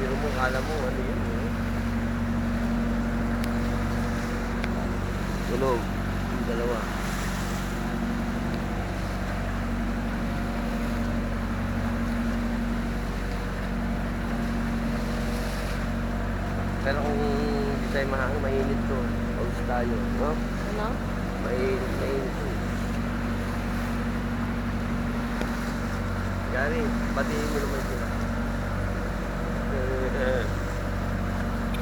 Pero mo, kala mo, ano yun? Tulog. Yung dalawa. Pero kung hindi tayo mahangin, mainit to. Pag tayo, no? Ano? Mainit to. Gary, batiin mo naman sila.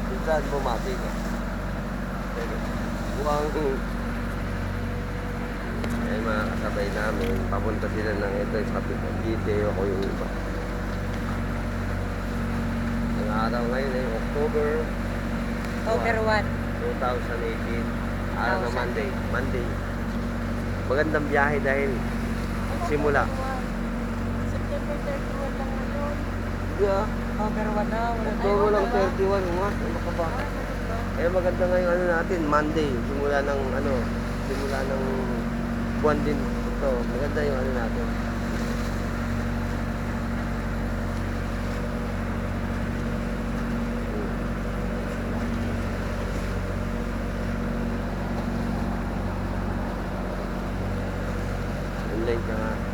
Minsan bumati ka. Buwang ay mga kasabay namin, papunta sila ng ito sa Cavite, ako yung iba. Ang araw ngayon ay October October 1. 2018. Araw na Monday. Magandang biyahe dahil simula. September 31 lang ngayon. Yeah. October 1 na. October lang 31, nga. Ano ka ba? Eh maganda ngayon ano natin, Monday. Simula ng buwan din ito. Maganda yung ano natin. Online ka nga.